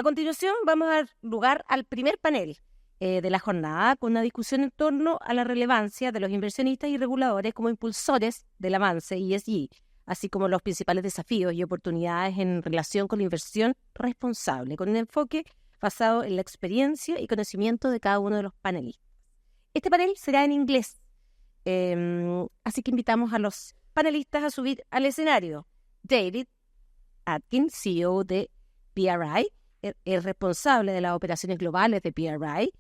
A continuación vamos a dar lugar al primer panel de la jornada con una discusión en torno a la relevancia de los inversionistas y reguladores como impulsores del avance ESG, así como los principales desafíos y oportunidades en relación con la inversión responsable, con un enfoque basado en la experiencia y conocimiento de cada uno de los panelistas. Este panel será en inglés, así que invitamos a los panelistas a subir al escenario. David Atkin, CEO de PRI, es responsable de las operaciones globales de PRI.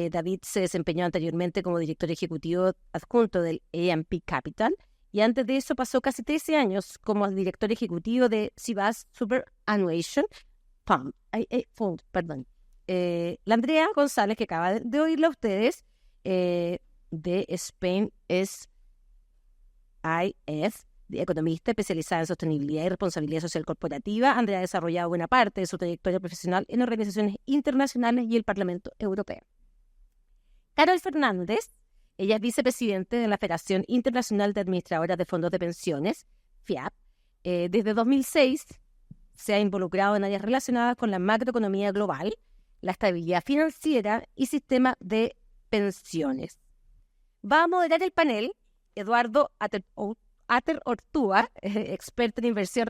David se desempeñó anteriormente como director ejecutivo adjunto del A&P Capital y antes de eso pasó casi 13 años como director ejecutivo de Sivas Superannuation Fund. La Andrea González, que acaba de oírla a ustedes, de SpainSIF, de economista especializada en sostenibilidad y responsabilidad social corporativa. Andrea ha desarrollado buena parte de su trayectoria profesional en organizaciones internacionales y el Parlamento Europeo. Karol Fernández, ella es vicepresidente de la Federación Internacional de Administradoras de Fondos de Pensiones, FIAP. Desde 2006 se ha involucrado en áreas relacionadas con la macroeconomía global, la estabilidad financiera y sistema de pensiones. Va a moderar el panel Eduardo Atehortua, experto en inversión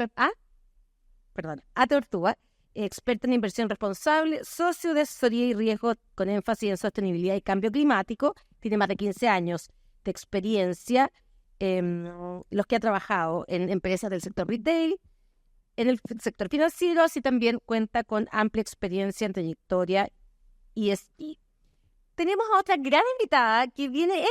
Atehortua, experto en inversión responsable, socio de asesoría y riesgo con énfasis en sostenibilidad y cambio climático. Tiene más de 15 años de experiencia, los que ha trabajado en empresas del sector retail, en el sector financiero, así también cuenta con amplia experiencia en trayectoria ESG. Tenemos a otra gran invitada que viene en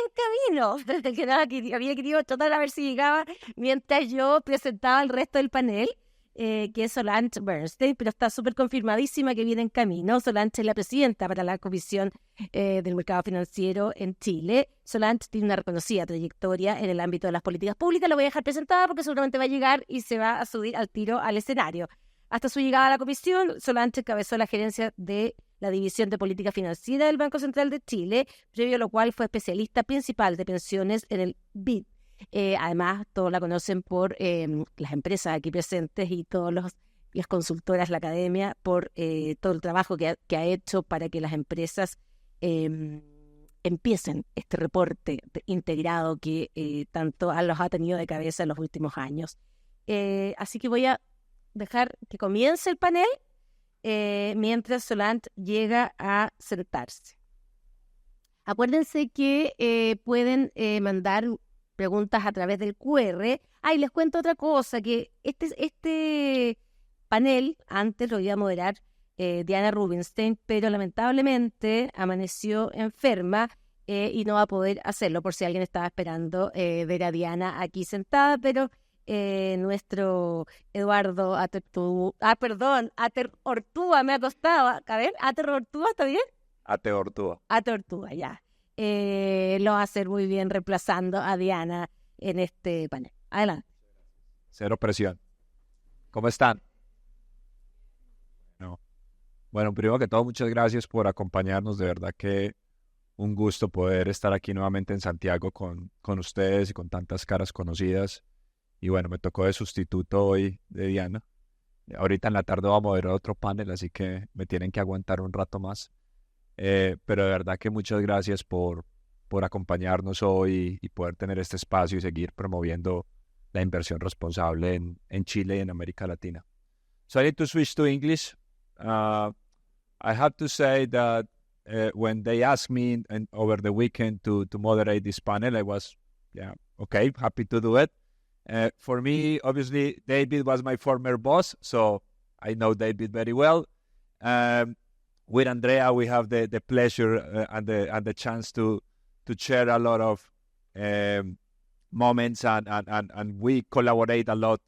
camino, que había querido tratar a ver si llegaba mientras yo presentaba el resto del panel, que es Solange Berstein, pero está súper confirmadísima que viene en camino. Solange es la presidenta para la Comisión del Mercado Financiero en Chile. Solange tiene una reconocida trayectoria en el ámbito de las políticas públicas. La voy a dejar presentada porque seguramente va a llegar y se va a subir al tiro al escenario. Hasta su llegada a la Comisión, Solange encabezó la gerencia de la División de Política Financiera del Banco Central de Chile, previo a lo cual fue especialista principal de pensiones en el BID. Además, todos la conocen por las empresas aquí presentes y todas las consultoras, la academia, por todo el trabajo que ha hecho para que las empresas empiecen este reporte integrado que tanto los ha tenido de cabeza en los últimos años. Así que voy a dejar que comience el panel mientras Solange llega a sentarse. Acuérdense que pueden mandar preguntas a través del QR. Y les cuento otra cosa, que este panel antes lo iba a moderar Diana Rubinstein, pero lamentablemente amaneció enferma y no va a poder hacerlo, por si alguien estaba esperando ver a Diana aquí sentada, pero nuestro Eduardo Atehortua me ha costado. A ver, Atehortua, ¿está bien? Atehortua, ya. Lo va a hacer muy bien reemplazando a Diana en este panel. Adelante. Cero presión. ¿Cómo están? No. Bueno, primero que todo, muchas gracias por acompañarnos. De verdad que un gusto poder estar aquí nuevamente en Santiago con ustedes y con tantas caras conocidas. Y bueno, me tocó de sustituto hoy de Diana. Ahorita en la tarde vamos a moderar otro panel, así que me tienen que aguantar un rato más. Pero de verdad que muchas gracias por acompañarnos hoy y poder tener este espacio y seguir promoviendo la inversión responsable en Chile y en América Latina. So I need to switch to English. I have to say that when they asked me over the weekend to moderate this panel, I was, okay, happy to do it. For me, obviously, David was my former boss, so I know David very well. With Andrea, we have the pleasure and the chance to share a lot of moments, and we collaborate a lot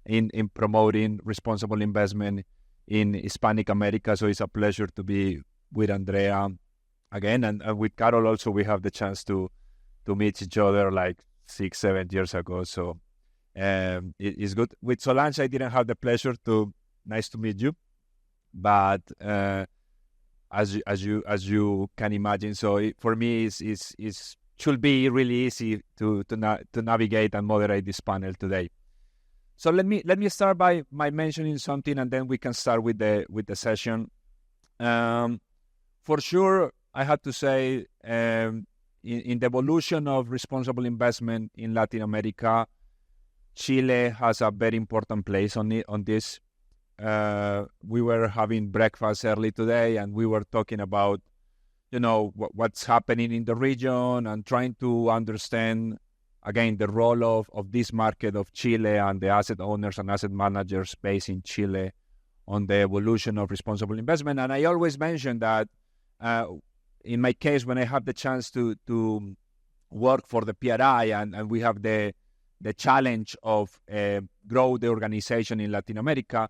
in promoting responsible investment in Hispanic America. So it's a pleasure to be with Andrea again, and with Karol also. We have the chance to meet each other like 6-7 years ago. So it's good. With Solange, I didn't have the pleasure to. Nice to meet you, but as you can imagine, so for me it should be really easy to navigate and moderate this panel today. So let me start by mentioning something, and then we can start with the session. For sure, I have to say, in the evolution of responsible investment in Latin America, Chile has a very important place on this. We were having breakfast early today, and we were talking about, what's happening in the region and trying to understand, again, the role of this market of Chile and the asset owners and asset managers based in Chile on the evolution of responsible investment. And I always mention that in my case, when I have the chance to work for the PRI and we have the challenge of grow the organization in Latin America,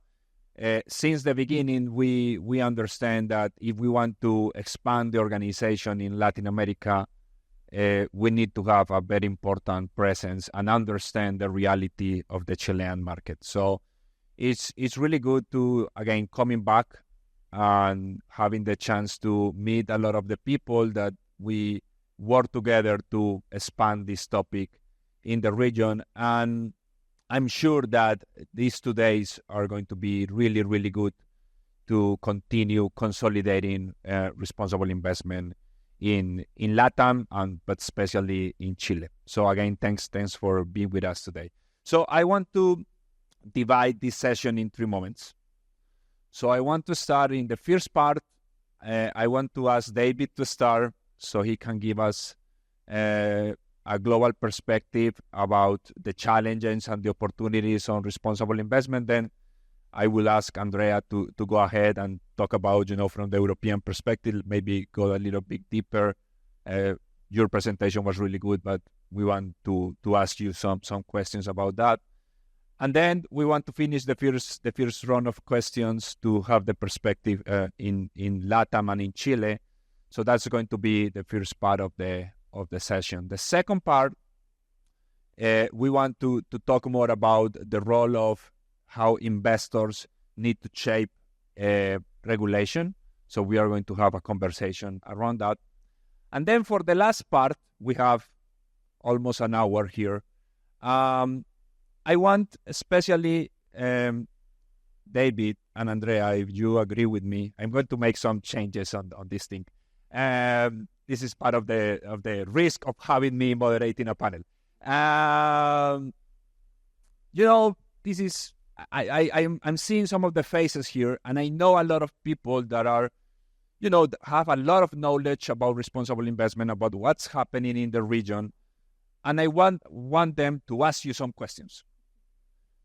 since the beginning, we understand that if we want to expand the organization in Latin America, we need to have a very important presence and understand the reality of the Chilean market. So it's really good to, again, coming back and having the chance to meet a lot of the people that we work together to expand this topic in the region. And I'm sure that these 2 days are going to be really, really good to continue consolidating responsible investment in LATAM, but especially in Chile. So again, thanks for being with us today. So I want to divide this session in 3 moments. So I want to start in the first part. I want to ask David to start so he can give us a global perspective about the challenges and the opportunities on responsible investment. Then I will ask Andrea to go ahead and talk about, from the European perspective, maybe go a little bit deeper. Your presentation was really good, but we want to ask you some questions about that. And then we want to finish the first round of questions to have the perspective in LATAM and in Chile. So that's going to be the first part of the session. The second part, we want to talk more about the role of how investors need to shape regulation. So we are going to have a conversation around that. And then for the last part, we have almost an hour here. I want especially David and Andrea, if you agree with me, I'm going to make some changes on this thing. This is part of the risk of having me moderating a panel. This is I'm seeing some of the faces here, and I know a lot of people that are, have a lot of knowledge about responsible investment, about what's happening in the region, and I want them to ask you some questions.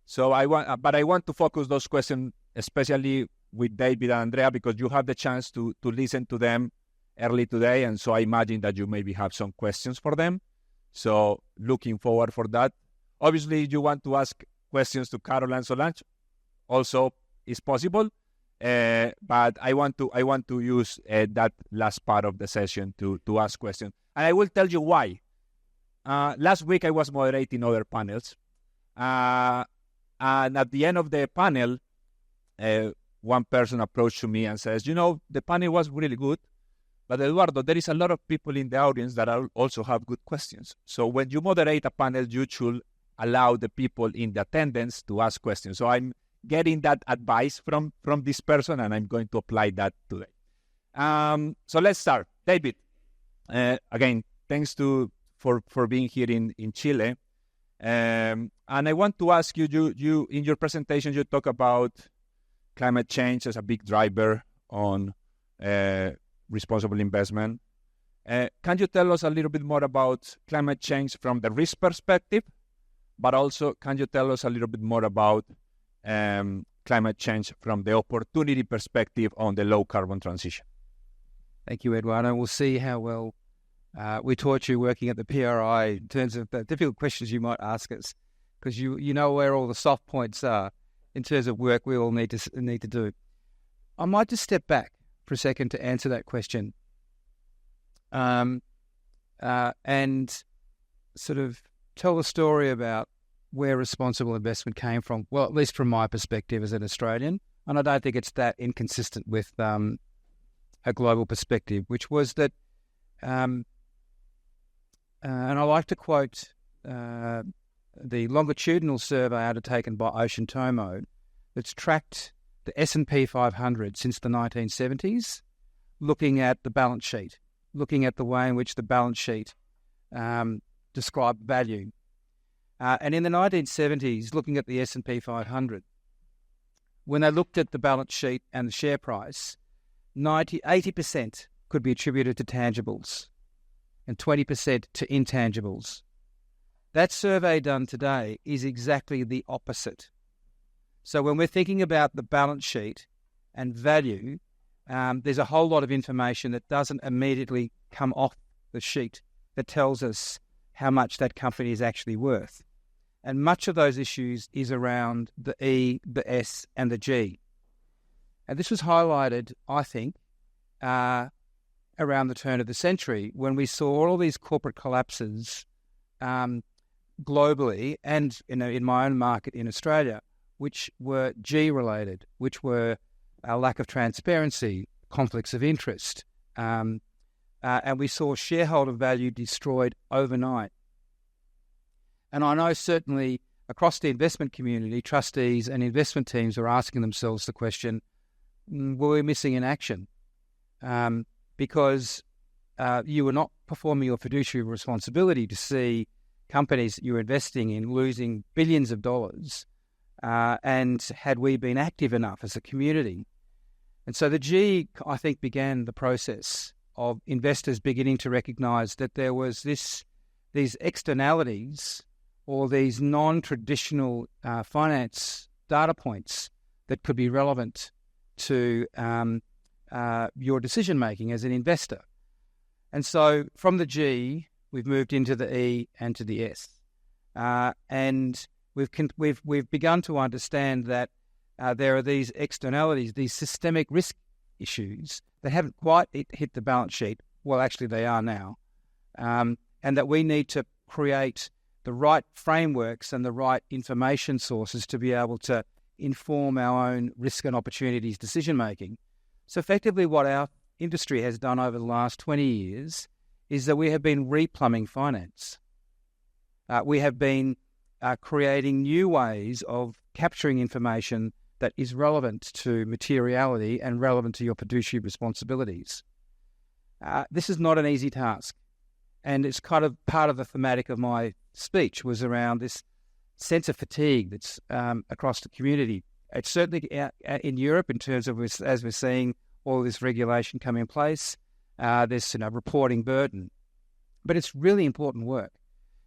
So I want to focus those questions, especially with David and Andrea, because you have the chance to listen to them early today, and so I imagine that you maybe have some questions for them. So looking forward for that. Obviously, you want to ask questions to Karol and Solange, also is possible, but I want to use that last part of the session to ask questions, and I will tell you why. Last week I was moderating other panels, and at the end of the panel, one person approached to me and says, the panel was really good, but Eduardo, there is a lot of people in the audience that also have good questions. So when you moderate a panel, you should allow the people in the attendance to ask questions. So I'm getting that advice from this person, and I'm going to apply that today. So let's start. David, again, thanks for being here in Chile. And I want to ask you in your presentation, you talk about climate change as a big driver on responsible investment. Can you tell us a little bit more about climate change from the risk perspective, but also can you tell us a little bit more about climate change from the opportunity perspective on the low carbon transition? Thank you, Eduardo. We'll see how well we taught you working at the PRI in terms of the difficult questions you might ask us, because you know where all the soft points are in terms of work we all need to do. I might just step back for a second to answer that question, and sort of tell a story about where responsible investment came from. Well, at least from my perspective as an Australian, and I don't think it's that inconsistent with a global perspective, which was that, and I like to quote the longitudinal survey undertaken by Ocean Tomo that's tracked the S&P 500 since the 1970s, looking at the balance sheet, looking at the way in which the balance sheet described value. And in the 1970s, looking at the S&P 500, when they looked at the balance sheet and the share price, 80% could be attributed to tangibles and 20% to intangibles. That survey done today is exactly the opposite. So when we're thinking about the balance sheet and value, there's a whole lot of information that doesn't immediately come off the sheet that tells us how much that company is actually worth. And much of those issues is around the E, the S, and the G. And this was highlighted, I think, around the turn of the century when we saw all these corporate collapses globally and in my own market in Australia, which were G-related, which were a lack of transparency, conflicts of interest, and we saw shareholder value destroyed overnight. And I know certainly across the investment community, trustees and investment teams are asking themselves the question, were we missing in action? Because you were not performing your fiduciary responsibility to see companies that you were investing in losing billions of dollars, and had we been active enough as a community? And so the G, I think, began the process of investors beginning to recognise that there was these externalities or these non-traditional finance data points that could be relevant to your decision-making as an investor. And so from the G, we've moved into the E and to the S. And we've begun to understand that there are these externalities, these systemic risk issues that haven't quite hit the balance sheet. Well, actually, they are now. And that we need to create the right frameworks and the right information sources to be able to inform our own risk and opportunities decision-making. So effectively what our industry has done over the last 20 years is that we have been replumbing finance. We have been creating new ways of capturing information that is relevant to materiality and relevant to your fiduciary responsibilities. This is not an easy task. And it's kind of part of the thematic of my speech was around this sense of fatigue that's across the community. It's certainly in Europe in terms of, as we're seeing all this regulation come in place, there's reporting burden. But it's really important work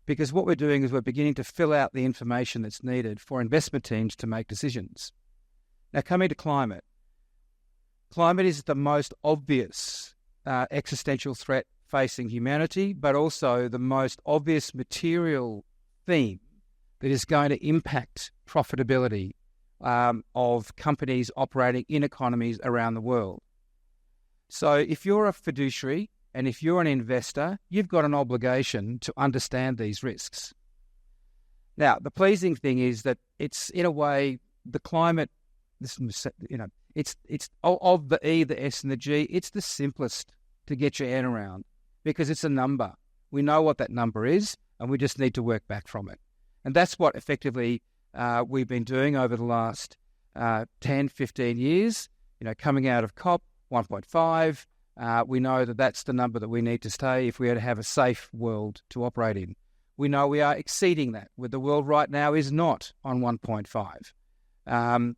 because what we're doing is we're beginning to fill out the information that's needed for investment teams to make decisions. Now, coming to climate. Climate is the most obvious existential threat facing humanity, but also the most obvious material theme that is going to impact profitability of companies operating in economies around the world. So if you're a fiduciary and if you're an investor, you've got an obligation to understand these risks. Now, the pleasing thing is that it's, in a way, the climate, it's of the E, the S and the G, it's the simplest to get your head around because it's a number. We know what that number is and we just need to work back from it. And that's what effectively we've been doing over the last 10, 15 years, coming out of COP 1.5. We know that that's the number that we need to stay if we are to have a safe world to operate in. We know we are exceeding that, where the world right now is not on 1.5.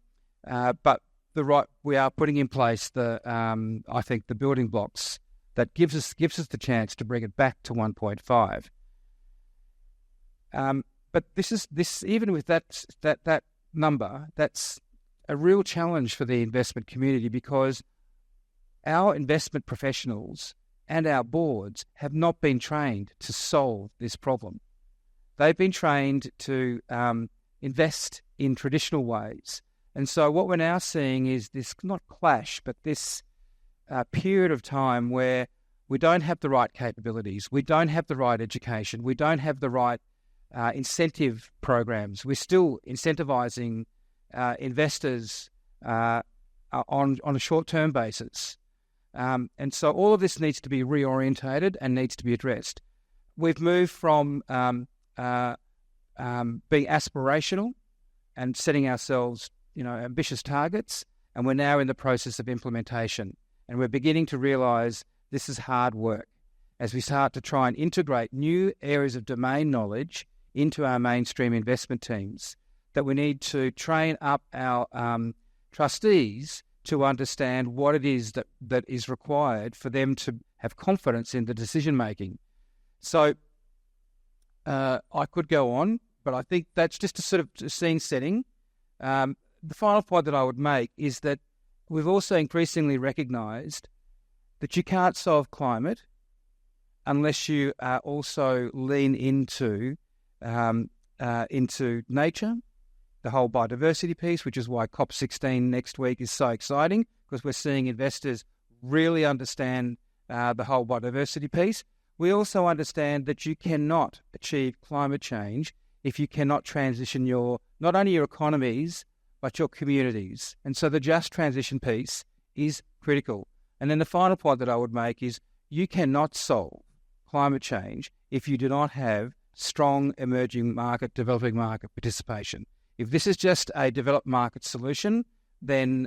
But we are putting in place I think the building blocks that gives us the chance to bring it back to 1.5. But this even with that number, that's a real challenge for the investment community because our investment professionals and our boards have not been trained to solve this problem. They've been trained to invest in traditional ways. And so what we're now seeing is this, not clash, but this period of time where we don't have the right capabilities, we don't have the right education, we don't have the right incentive programs. We're still incentivizing investors on a short-term basis. And so all of this needs to be reorientated and needs to be addressed. We've moved from being aspirational and setting ourselves ambitious targets and we're now in the process of implementation. And we're beginning to realise this is hard work as we start to try and integrate new areas of domain knowledge into our mainstream investment teams, that we need to train up our trustees to understand what it is that is required for them to have confidence in the decision-making. So I could go on, but I think that's just a sort of scene setting. The final point that I would make is that we've also increasingly recognised that you can't solve climate unless you also lean into nature, the whole biodiversity piece, which is why COP16 next week is so exciting, because we're seeing investors really understand the whole biodiversity piece. We also understand that you cannot achieve climate change if you cannot transition not only your economies, but your communities. And so the just transition piece is critical. And then the final point that I would make is you cannot solve climate change if you do not have strong emerging market, developing market participation. If this is just a developed market solution, then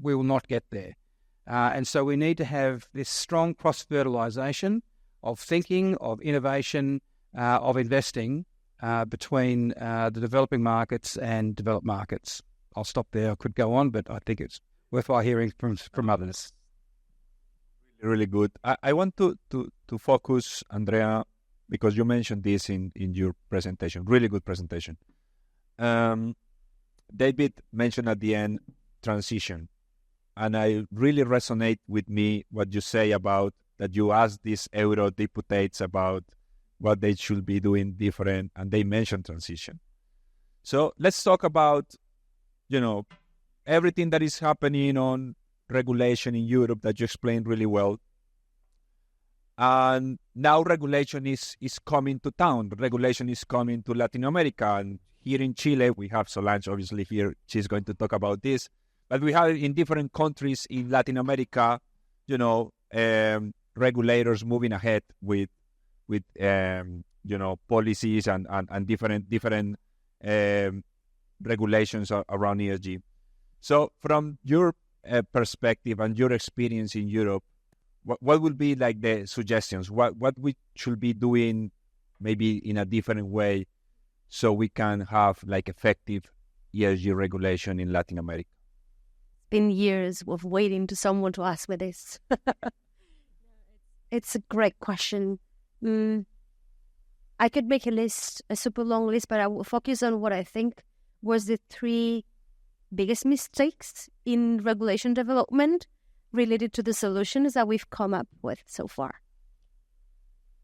we will not get there. And so we need to have this strong cross-fertilisation of thinking, of innovation, of investing between the developing markets and developed markets. I'll stop there. I could go on, but I think it's worthwhile hearing from others. Really good. I want to focus, Andrea, because you mentioned this in your presentation. Really good presentation. David mentioned at the end transition, and I really resonate with me what you say about that you ask these euro deputates about what they should be doing different, and they mentioned transition. So let's talk about, everything that is happening on regulation in Europe that you explained really well. And now regulation is coming to town. Regulation is coming to Latin America. And here in Chile, we have Solange, obviously, here. She's going to talk about this. But we have in different countries in Latin America, regulators moving ahead with policies and different regulations around ESG. So from your perspective and your experience in Europe, what would be like the suggestions? What we should be doing maybe in a different way so we can have like effective ESG regulation in Latin America? It's been years of waiting to someone to ask me this. It's a great question. I could make a super long list, but I will focus on what I think was the 3 biggest mistakes in regulation development related to the solutions that we've come up with so far.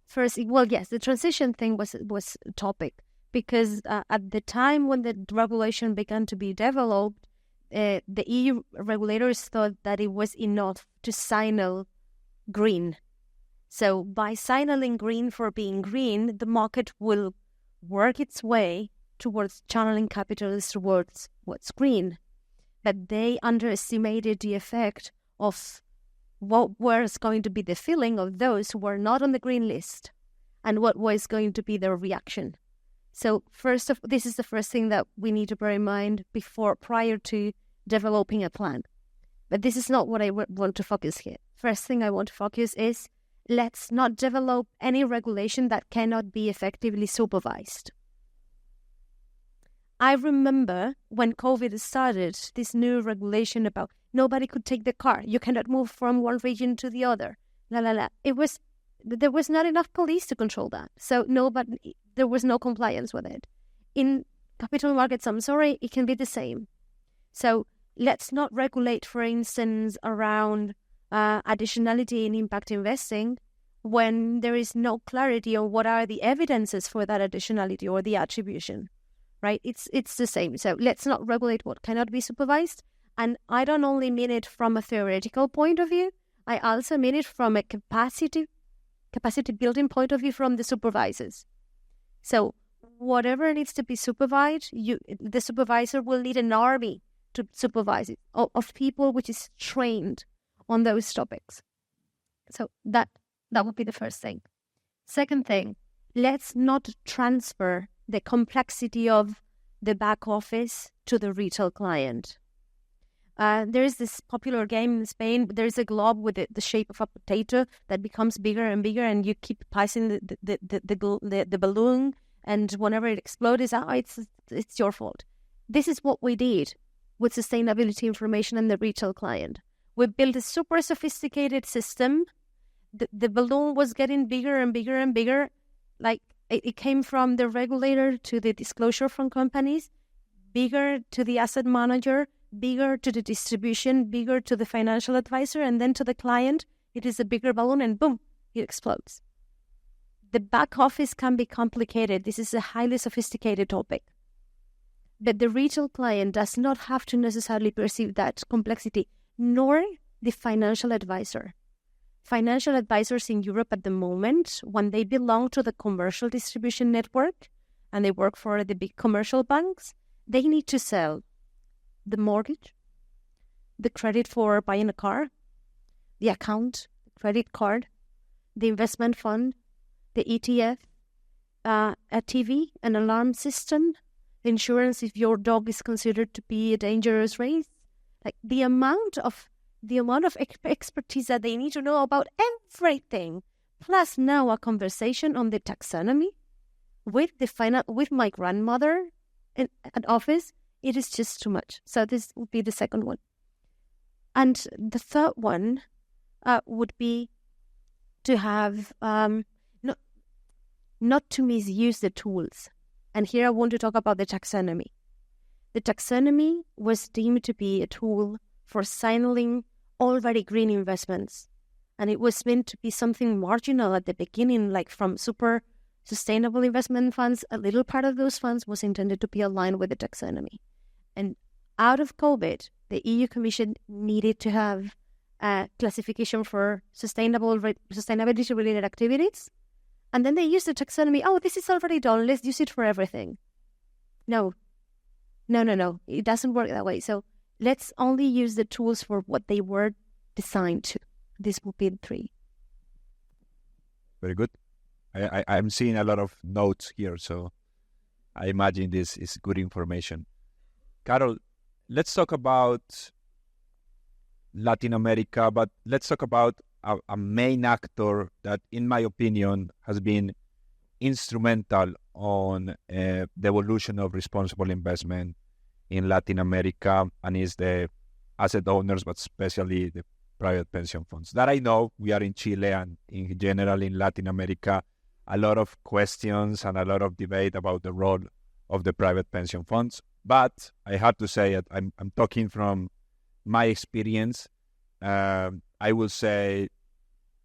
First, the transition thing was a topic because at the time when the regulation began to be developed, the EU regulators thought that it was enough to signal green. So by signaling green for being green, the market will work its way towards channeling capital towards what's green. But they underestimated the effect of what was going to be the feeling of those who were not on the green list and what was going to be their reaction. So this is the first thing that we need to bear in mind prior to developing a plan. But this is not what I want to focus here. First thing I want to focus is let's not develop any regulation that cannot be effectively supervised. I remember when COVID started, this new regulation about nobody could take the car. You cannot move from one region to the other. There was not enough police to control that. So there was no compliance with it. In capital markets, I'm sorry, it can be the same. So let's not regulate, for instance, around additionality in impact investing when there is no clarity on what are the evidences for that additionality or the attribution, right? It's the same. So let's not regulate what cannot be supervised. And I don't only mean it from a theoretical point of view, I also mean it from a capacity building point of view from the supervisors. So whatever needs to be supervised, the supervisor will need an army to supervise it, of people which is trained on those topics. So that would be the first thing. Second thing, let's not transfer the complexity of the back office to the retail client. There is this popular game in Spain. There is a globe with the shape of a potato that becomes bigger and bigger, and you keep passing the balloon, and whenever it explodes, it's your fault. This is what we did with sustainability information and the retail client. We built a super sophisticated system. The balloon was getting bigger and bigger and bigger. Like it came from the regulator to the disclosure from companies, bigger to the asset manager, bigger to the distribution, bigger to the financial advisor, and then to the client. It is a bigger balloon, and boom, it explodes. The back office can be complicated. This is a highly sophisticated topic. But the retail client does not have to necessarily perceive that complexity, nor the financial advisor. Financial advisors in Europe at the moment, when they belong to the commercial distribution network and they work for the big commercial banks, they need to sell the mortgage, the credit for buying a car, the account, the credit card, the investment fund, the ETF, a TV, an alarm system, the insurance if your dog is considered to be a dangerous race. Like the amount of expertise that they need to know about everything, plus now a conversation on the taxonomy with with my grandmother at office. It is just too much. So this would be the second one. And the third one would be to have not to misuse the tools. And here I want to talk about the taxonomy. The taxonomy was deemed to be a tool for signaling all very green investments. And it was meant to be something marginal at the beginning, like from super sustainable investment funds. A little part of those funds was intended to be aligned with the taxonomy. And out of COVID, the EU Commission needed to have a classification for sustainability-related activities. And then they used the taxonomy. Oh, this is already done. Let's use it for everything. No. It doesn't work that way. So let's only use the tools for what they were designed to. This would be 3. Very good. I'm seeing a lot of notes here, so I imagine this is good information. Karol, let's talk about Latin America, but let's talk about a main actor that, in my opinion, has been instrumental on the evolution of responsible investment in Latin America, and is the asset owners, but especially the private pension funds. That I know we are in Chile and in general in Latin America, a lot of questions and a lot of debate about the role of the private pension funds. But I have to say that I'm talking from my experience. I will say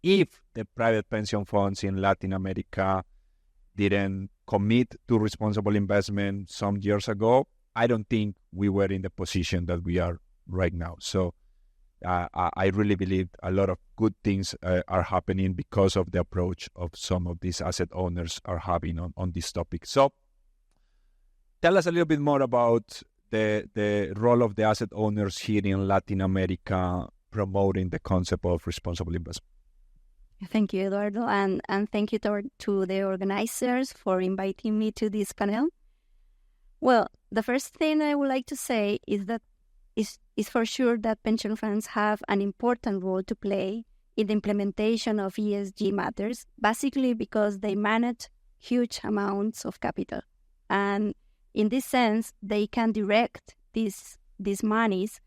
if the private pension funds in Latin America didn't commit to responsible investment some years ago, I don't think we were in the position that we are right now. So I really believe a lot of good things are happening because of the approach of some of these asset owners are having on this topic. So tell us a little bit more about the role of the asset owners here in Latin America promoting the concept of responsible investment. Thank you, Eduardo, and thank you to the organizers for inviting me to this panel. Well, the first thing I would like to say is that is for sure that pension funds have an important role to play in the implementation of ESG matters, basically because they manage huge amounts of capital. And in this sense, they can direct these monies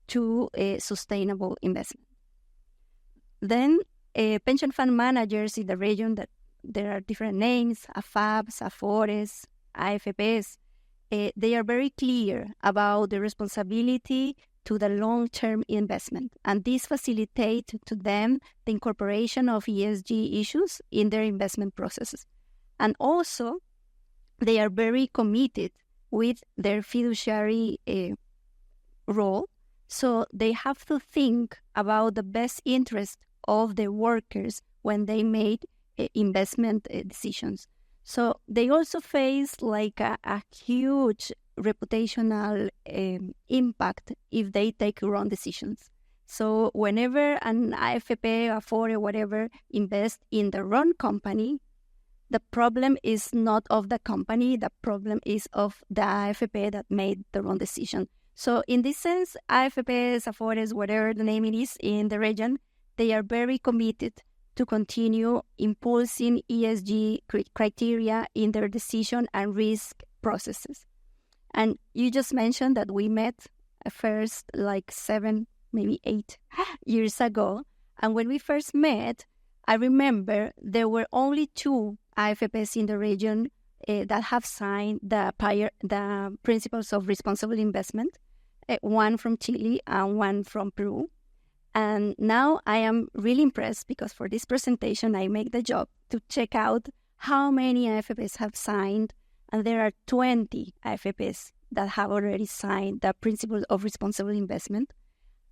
to a sustainable investment. Then pension fund managers in the region, that there are different names, FIAPs, AFORES, AFPs, they are very clear about the responsibility to the long-term investment. And this facilitates to them the incorporation of ESG issues in their investment processes. And also, they are very committed with their fiduciary role. So they have to think about the best interest of the workers when they made investment decisions. So they also face like a huge reputational impact if they take wrong decisions. So whenever an AFP, Afore, whatever, invest in the wrong company, the problem is not of the company, the problem is of the AFP that made the wrong decision. So in this sense, AFPs, Afores, whatever the name it is in the region, they are very committed to continue impulsing ESG criteria in their decision and risk processes. And you just mentioned that we met first like 7, maybe 8 years ago. And when we first met, I remember there were only 2 AFPs in the region that have signed the principles of responsible investment, one from Chile and one from Peru. And now I am really impressed because for this presentation, I make the job to check out how many AFPs have signed. And there are 20 AFPs that have already signed the principles of responsible investment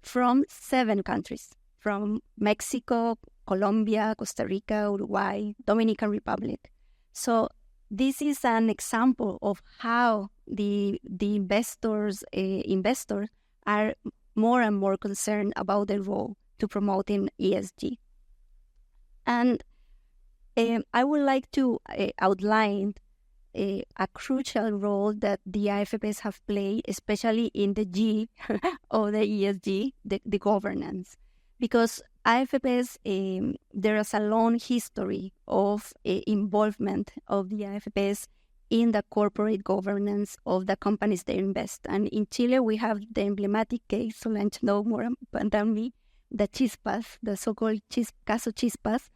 from 7 countries, from Mexico, Colombia, Costa Rica, Uruguay, Dominican Republic. So this is an example of how the investors are more and more concerned about their role to promoting ESG. And I would like to outline a crucial role that the AFPs have played, especially in the G of the ESG, the governance. Because AFPs, there is a long history of involvement of the AFPs in the corporate governance of the companies they invest. And in Chile, we have the emblematic case, Solange know more than me, the Chispas, the so-called Caso Chispas,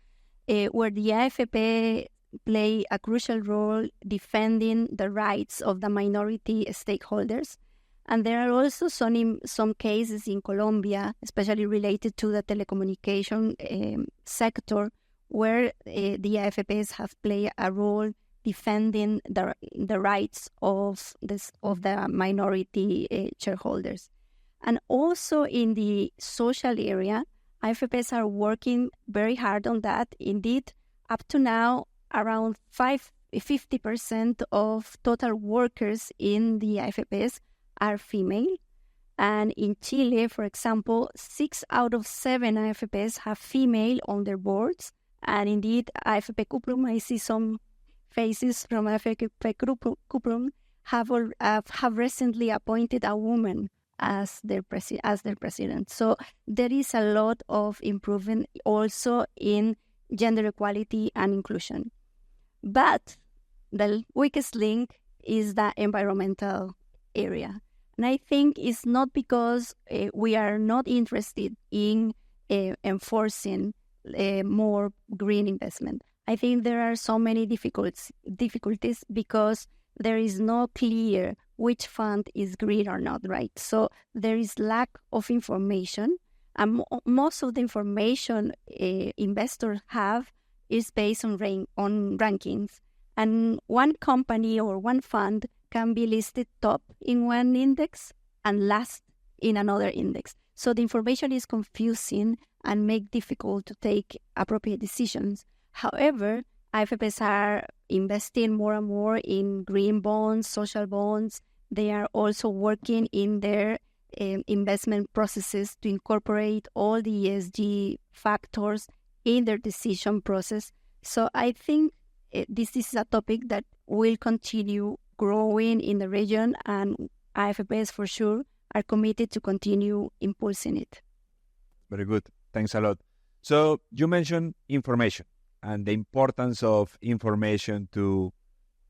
where the AFP play a crucial role defending the rights of the minority stakeholders. And there are also some cases in Colombia, especially related to the telecommunication sector, where the AFPs have played a role defending the rights of the minority shareholders. And also in the social area, AFPs are working very hard on that. Indeed, up to now, around 50% of total workers in the AFPs are female. And in Chile, for example, 6 out of 7 AFPs have female on their boards. And indeed, AFP Cuprum, I see some faces from AFP Cuprum, have recently appointed a woman as their president. So there is a lot of improvement also in gender equality and inclusion. But the weakest link is the environmental area. And I think it's not because we are not interested in enforcing more green investment. I think there are so many difficulties because there is no clear which fund is green or not, right? So there is lack of information. And most of the information investors have is based on rankings. And one company or one fund can be listed top in one index and last in another index. So the information is confusing and make difficult to take appropriate decisions. However, AFPs are investing more and more in green bonds, social bonds. They are also working in their investment processes to incorporate all the ESG factors in their decision process. So I think this is a topic that will continue growing in the region, and AFPs for sure are committed to continue impulsing it. Very good. Thanks a lot. So you mentioned information and the importance of information to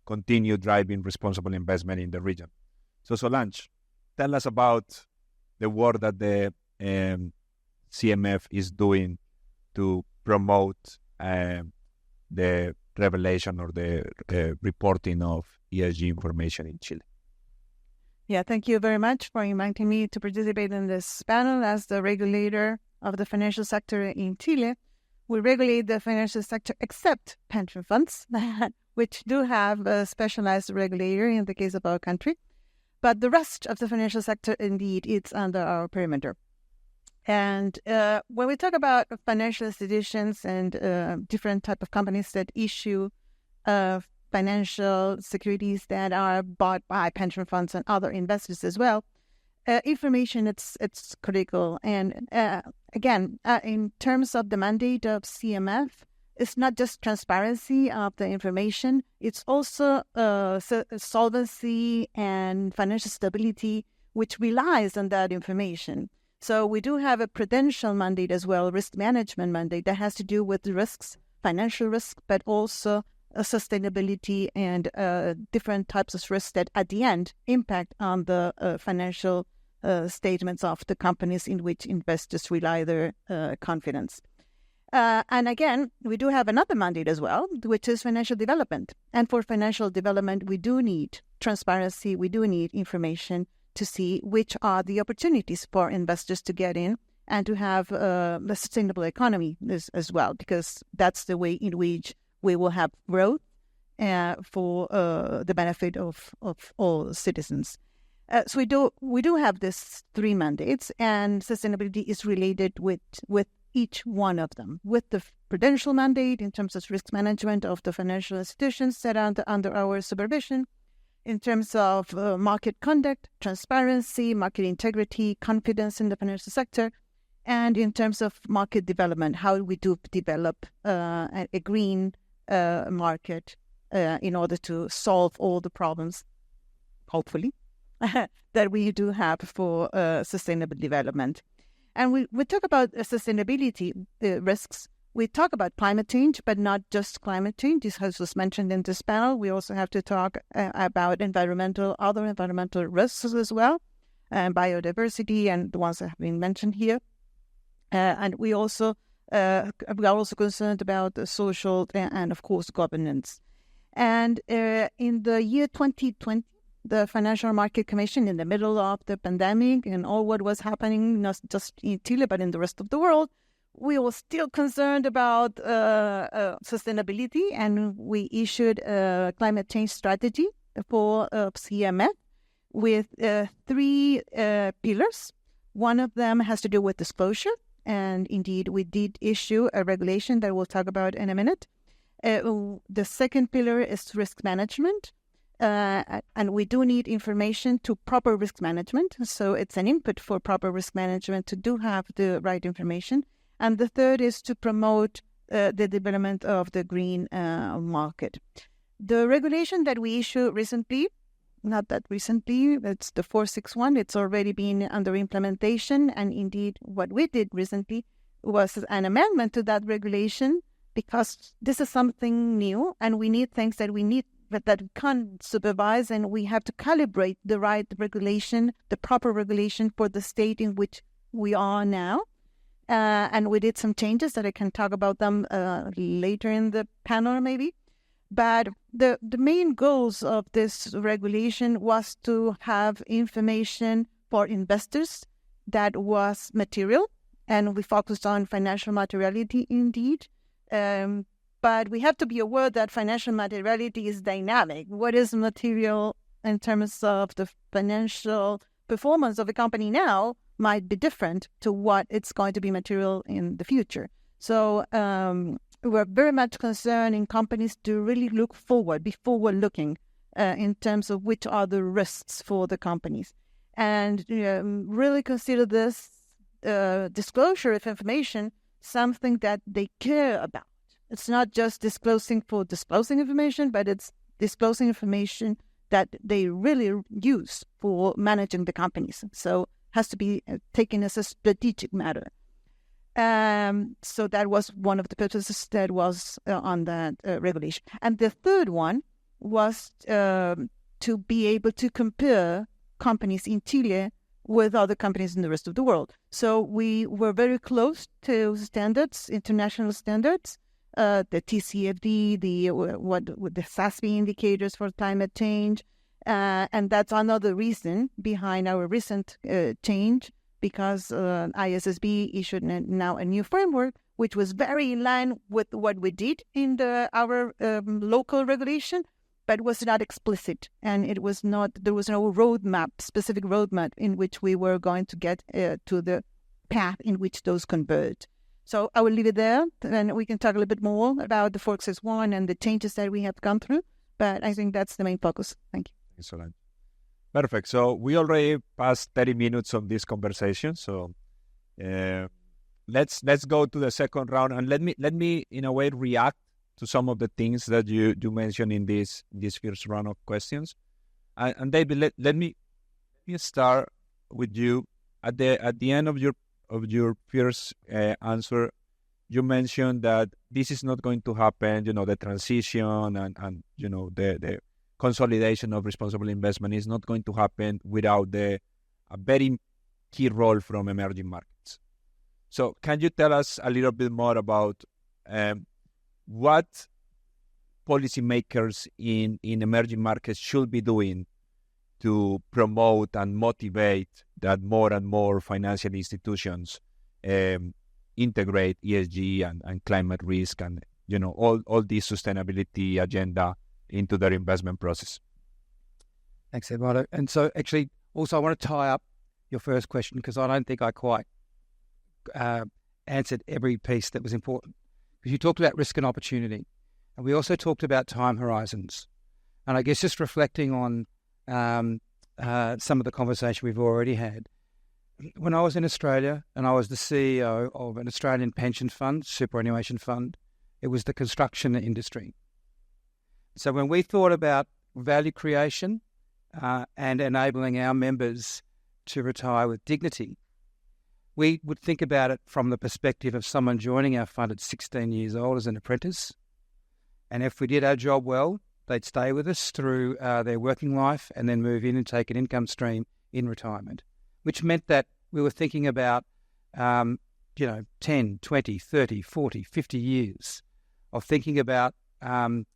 continue driving responsible investment in the region. So Solange, tell us about the work that the CMF is doing to promote the revelation or the reporting of ESG information in Chile. Yeah, thank you very much for inviting me to participate in this panel. As the regulator of the financial sector in Chile, we regulate the financial sector except pension funds, which do have a specialized regulator in the case of our country. But the rest of the financial sector, indeed, it's under our perimeter. And when we talk about financial institutions and different type of companies that issue financial securities that are bought by pension funds and other investors as well, information, it's critical. And again, in terms of the mandate of CMF, it's not just transparency of the information, it's also solvency and financial stability which relies on that information. So we do have a prudential mandate as well, risk management mandate that has to do with the risks, financial risk, but also sustainability and different types of risks that at the end impact on the financial statements of the companies in which investors rely their confidence. And again, we do have another mandate as well, which is financial development. And for financial development, we do need transparency, we do need information to see which are the opportunities for investors to get in and to have a sustainable economy as well, because that's the way in which we will have growth for the benefit of all citizens. So we do have these three mandates, and sustainability is related with each one of them, with the prudential mandate in terms of risk management of the financial institutions set under our supervision, in terms of market conduct, transparency, market integrity, confidence in the financial sector, and in terms of market development, how we do develop a green market in order to solve all the problems, hopefully, that we do have for sustainable development. And we talk about sustainability risks. We talk about climate change, but not just climate change. This was mentioned in this panel. We also have to talk about other environmental risks as well, biodiversity and the ones that have been mentioned here. And we are also concerned about the social and, of course, governance. And in the year 2020, the Financial Market Commission, in the middle of the pandemic and all what was happening, not just in Chile, but in the rest of the world, we were still concerned about sustainability, and we issued a climate change strategy for CMF with three pillars. One of them has to do with disclosure, and indeed we did issue a regulation that we'll talk about in a minute. The second pillar is risk management. And we do need information to proper risk management. So it's an input for proper risk management to do have the right information. And the third is to promote the development of the green market. The regulation that we issued recently, not that recently, it's the 461, it's already been under implementation. And indeed, what we did recently was an amendment to that regulation, because this is something new and we need things that we can't supervise, and we have to calibrate the right regulation, the proper regulation for the state in which we are now. And we did some changes that I can talk about them later in the panel maybe. But the main goals of this regulation was to have information for investors that was material, and we focused on financial materiality indeed. But we have to be aware that financial materiality is dynamic. What is material in terms of the financial performance of a company now might be different to what it's going to be material in the future. So we're very much concerned in companies to really look forward, be forward-looking in terms of which are the risks for the companies. And really consider this disclosure of information something that they care about. It's not just disclosing for disclosing information, but it's disclosing information that they really use for managing the companies. So it has to be taken as a strategic matter. So that was one of the purposes that was on that regulation. And the third one was to be able to compare companies in Chile with other companies in the rest of the world. So we were very close to standards, international standards. The TCFD, the SASB indicators for climate change, and that's another reason behind our recent change, because ISSB issued now a new framework, which was very in line with what we did in our local regulation, but was not explicit, and there was no specific roadmap in which we were going to get to the path in which those converge. So I will leave it there, and we can talk a little bit more about the 461 and the changes that we have gone through. But I think that's the main focus. Thank you. Thanks, Solange. Perfect. So we already passed 30 minutes of this conversation. So let's go to the second round, and let me in a way react to some of the things that you mentioned in this first round of questions. And David, let me start with you. At the end of your first answer, you mentioned that this is not going to happen. The transition and the consolidation of responsible investment is not going to happen without a very key role from emerging markets. So, can you tell us a little bit more about what policymakers in emerging markets should be doing to promote and motivate that more and more financial institutions integrate ESG and climate risk and all this sustainability agenda into their investment process? Thanks, Eduardo. And so actually, also I want to tie up your first question because I don't think I quite answered every piece that was important. Because you talked about risk and opportunity, and we also talked about time horizons. And I guess just reflecting on some of the conversation we've already had. When I was in Australia and I was the CEO of an Australian pension fund, superannuation fund, it was the construction industry. So when we thought about value creation and enabling our members to retire with dignity, we would think about it from the perspective of someone joining our fund at 16 years old as an apprentice. And if we did our job well, they'd stay with us through their working life and then move in and take an income stream in retirement, which meant that we were thinking about, 10, 20, 30, 40, 50 years of thinking about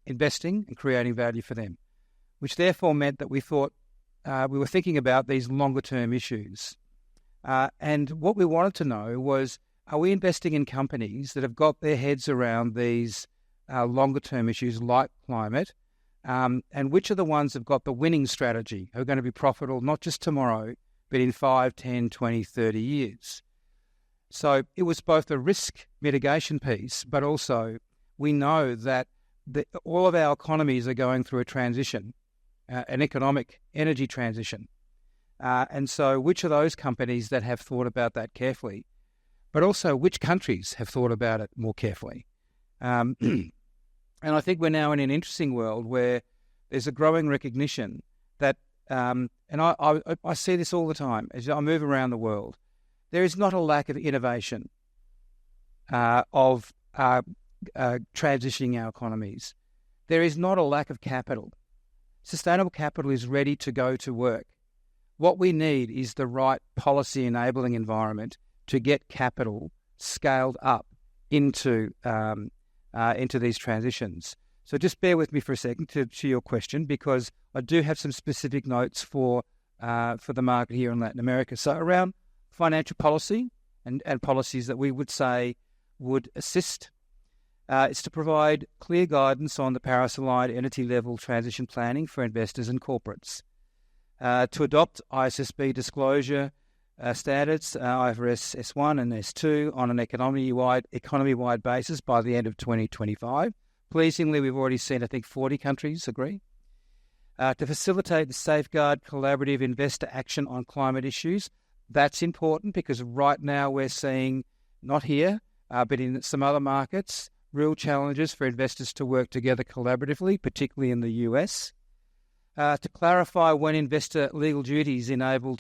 investing and creating value for them, which therefore meant that we thought we were thinking about these longer-term issues. And what we wanted to know was, are we investing in companies that have got their heads around these longer-term issues like climate, and which are the ones that have got the winning strategy, who are going to be profitable not just tomorrow, but in 5, 10, 20, 30 years. So it was both a risk mitigation piece, but also we know that all of our economies are going through a transition, an economic energy transition. And so which are those companies that have thought about that carefully, but also which countries have thought about it more carefully? And I think we're now in an interesting world where there's a growing recognition that, and I see this all the time as I move around the world, there is not a lack of innovation of transitioning our economies. There is not a lack of capital. Sustainable capital is ready to go to work. What we need is the right policy enabling environment to get capital scaled up into these transitions. So just bear with me for a second to your question, because I do have some specific notes for the market here in Latin America. So around financial policy and policies that we would say would assist, is to provide clear guidance on the Paris-aligned entity-level transition planning for investors and corporates, to adopt ISSB disclosure standards, IFRS S1 and S2, on an economy-wide basis by the end of 2025. Pleasingly, we've already seen, I think, 40 countries agree. To facilitate the safeguard collaborative investor action on climate issues. That's important because right now we're seeing, not here, but in some other markets, real challenges for investors to work together collaboratively, particularly in the US. To clarify when investor legal duties enable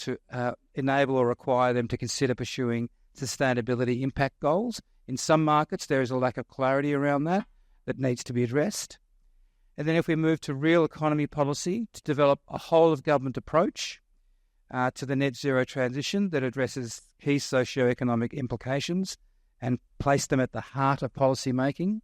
or require them to consider pursuing sustainability impact goals. In some markets, there is a lack of clarity around that needs to be addressed. And then if we move to real economy policy, to develop a whole-of-government approach to the net zero transition that addresses key socio-economic implications and place them at the heart of policy making.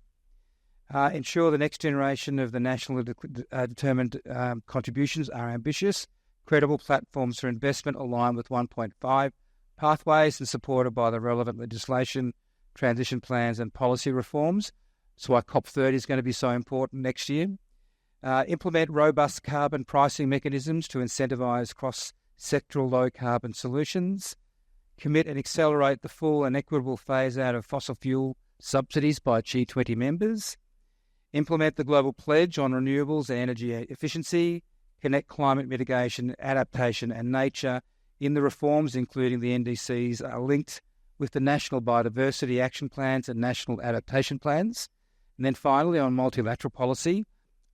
Ensure the next generation of the national determined contributions are ambitious, credible platforms for investment aligned with 1.5 pathways and supported by the relevant legislation, transition plans and policy reforms. That's why COP30 is going to be so important next year. Implement robust carbon pricing mechanisms to incentivise cross-sectoral low-carbon solutions. Commit and accelerate the full and equitable phase-out of fossil fuel subsidies by G20 members. Implement the global pledge on renewables and energy efficiency. Connect climate mitigation, adaptation and nature in the reforms, including the NDCs, are linked with the national biodiversity action plans and national adaptation plans. And then finally, on multilateral policy,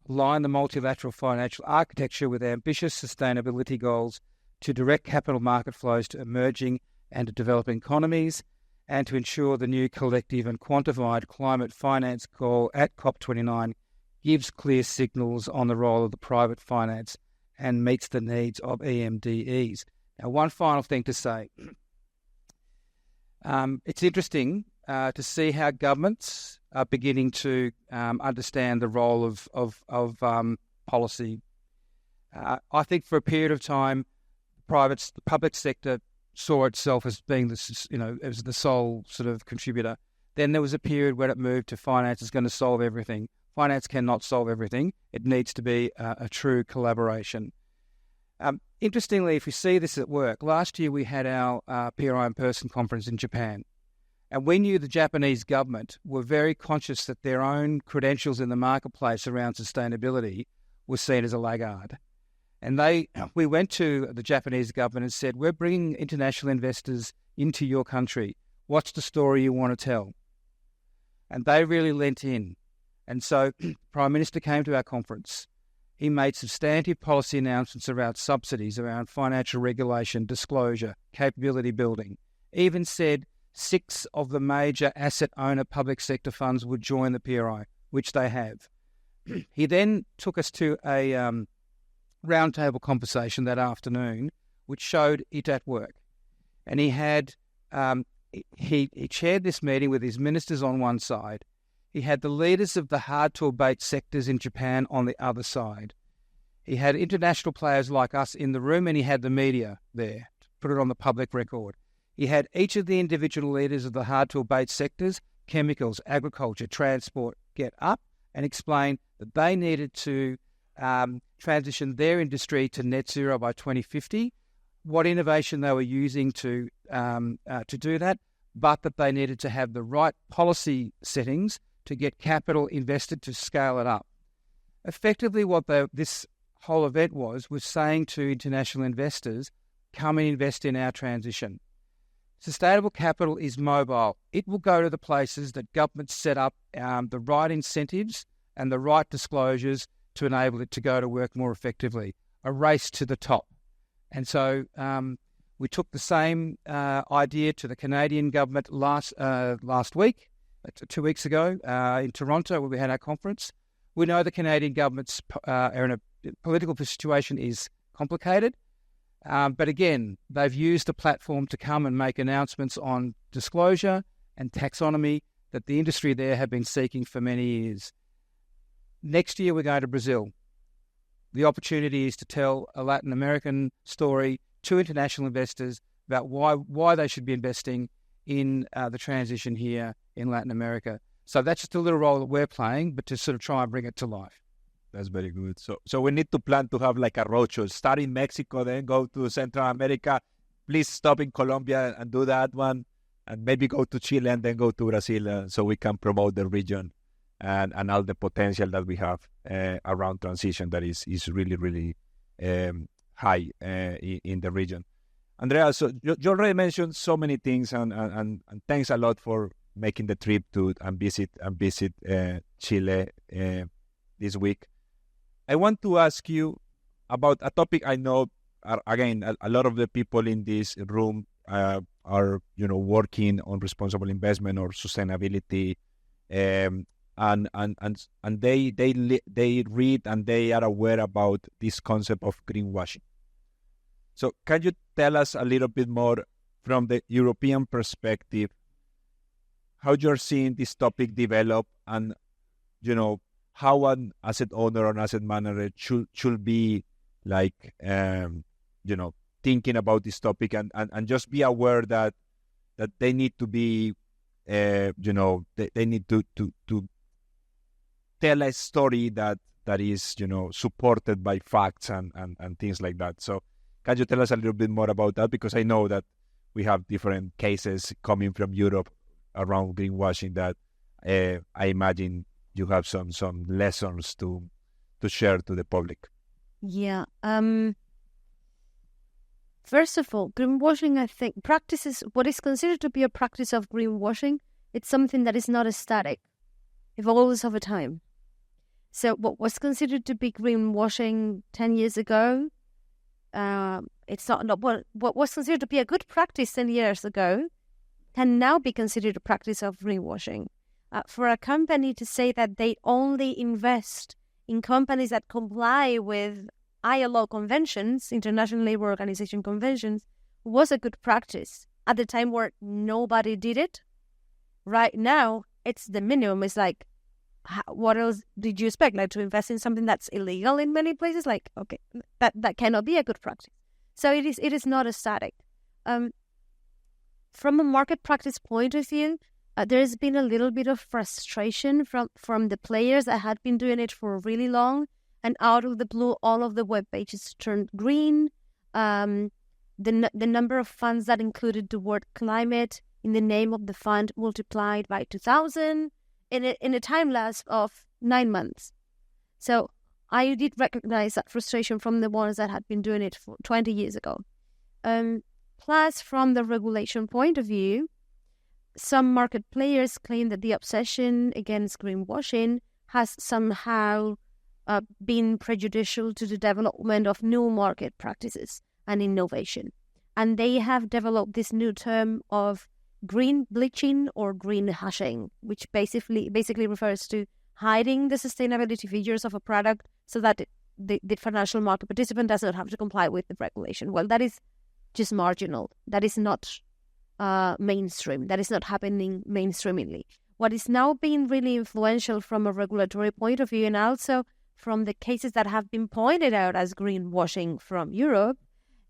align the multilateral financial architecture with ambitious sustainability goals to direct capital market flows to emerging and to developing economies, and to ensure the new collective and quantified climate finance call at COP29 gives clear signals on the role of the private finance and meets the needs of EMDEs. Now, one final thing to say. It's interesting to see how governments are beginning to understand the role of policy. I think for a period of time, the public sector saw itself as being as the sole sort of contributor. Then there was a period where it moved to finance is going to solve everything. Finance cannot solve everything. It needs to be a true collaboration. Interestingly, if we see this at work, last year we had our PRI in person conference in Japan. And we knew the Japanese government were very conscious that their own credentials in the marketplace around sustainability were seen as a laggard. And we went to the Japanese government and said, we're bringing international investors into your country. What's the story you want to tell? And they really lent in. And so the Prime Minister came to our conference. He made substantive policy announcements around subsidies, around financial regulation, disclosure, capability building. Even said 6 of the major asset owner public sector funds would join the PRI, which they have. He then took us to a roundtable conversation that afternoon, which showed it at work. And he had he chaired this meeting with his ministers on one side. He had the leaders of the hard-to-abate sectors in Japan on the other side. He had international players like us in the room, and he had the media there to put it on the public record. He had each of the individual leaders of the hard-to-abate sectors, chemicals, agriculture, transport, get up and explain that they needed to transition their industry to net zero by 2050, what innovation they were using to do that, but that they needed to have the right policy settings to get capital invested to scale it up. Effectively, what this whole event was saying to international investors, come and invest in our transition. Sustainable capital is mobile. It will go to the places that governments set up the right incentives and the right disclosures to enable it to go to work more effectively. A race to the top. And so we took the same idea to the Canadian government last week, 2 weeks ago, in Toronto, where we had our conference. We know the Canadian government's are in a political situation is complicated, but again, they've used the platform to come and make announcements on disclosure and taxonomy that the industry there have been seeking for many years. Next year, we're going to Brazil. The opportunity is to tell a Latin American story to international investors about why they should be investing in the transition here in Latin America. So that's just a little role that we're playing, but to sort of try and bring it to life. That's very good. So we need to plan to have like a roadshow. Start in Mexico, then go to Central America. Please stop in Colombia and do that one. And maybe go to Chile and then go to Brazil so we can promote the region and all the potential that we have around transition that is really, really high in the region. Andrea, so you already mentioned so many things and thanks a lot for making the trip to visit Chile this week. I want to ask you about a topic I know, again, a lot of the people in this room are working on responsible investment or sustainability, and they read and they are aware about this concept of greenwashing. So can you tell us a little bit more from the European perspective how you're seeing this topic develop, and how an asset owner or an asset manager should be like thinking about this topic and just be aware that they need to be they need to tell a story that is supported by facts and things like that. So can you tell us a little bit more about that? Because I know that we have different cases coming from Europe around greenwashing that I imagine you have some lessons to share to the public. Yeah. First of all, greenwashing, I think, practices what is considered to be a practice of greenwashing. It's something that is not static, evolves over time. So what was considered to be greenwashing 10 years ago it's not what was considered to be a good practice 10 years ago can now be considered a practice of greenwashing. For a company to say that they only invest in companies that comply with ILO conventions, International Labour Organization conventions, was a good practice at the time where nobody did it. Right now, it's the minimum. It's like, what else did you expect? Like to invest in something that's illegal in many places? Like, okay, that cannot be a good practice. So it is not a static. From a market practice point of view, there's been a little bit of frustration from the players that had been doing it for really long, and out of the blue, all of the web pages turned green. The number of funds that included the word climate in the name of the fund multiplied by 2,000 in a time lapse of 9 months. So I did recognize that frustration from the ones that had been doing it for 20 years ago. Plus, from the regulation point of view, some market players claim that the obsession against greenwashing has somehow been prejudicial to the development of new market practices and innovation. And they have developed this new term of green bleaching or green hashing, which basically refers to hiding the sustainability features of a product so that the financial market participant does not have to comply with the regulation. Well, that is just marginal. That is not mainstream. That is not happening mainstreamingly. What is now being really influential from a regulatory point of view, and also from the cases that have been pointed out as greenwashing from Europe,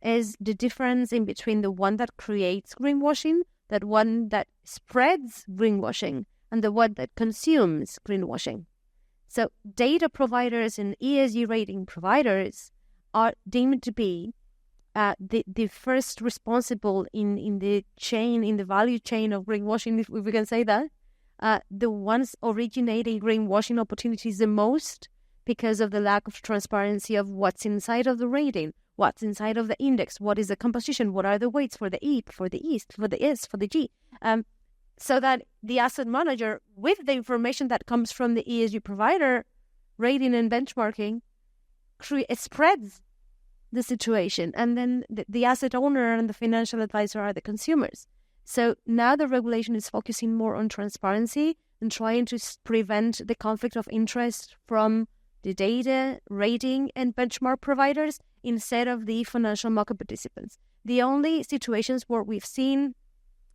is the difference in between the one that creates greenwashing, that one that spreads greenwashing, and the one that consumes greenwashing. So data providers and ESG rating providers are deemed to be the first responsible in the chain, in the value chain of greenwashing, if we can say that, the ones originating greenwashing opportunities the most because of the lack of transparency of what's inside of the rating, what's inside of the index, what is the composition, what are the weights for the E, for the E, for the S, for the G, so that the asset manager, with the information that comes from the ESG provider, rating and benchmarking, spreads the situation, and then the asset owner and the financial advisor are the consumers. So now the regulation is focusing more on transparency and trying to prevent the conflict of interest from the data, rating, and benchmark providers instead of the financial market participants. The only situations where we've seen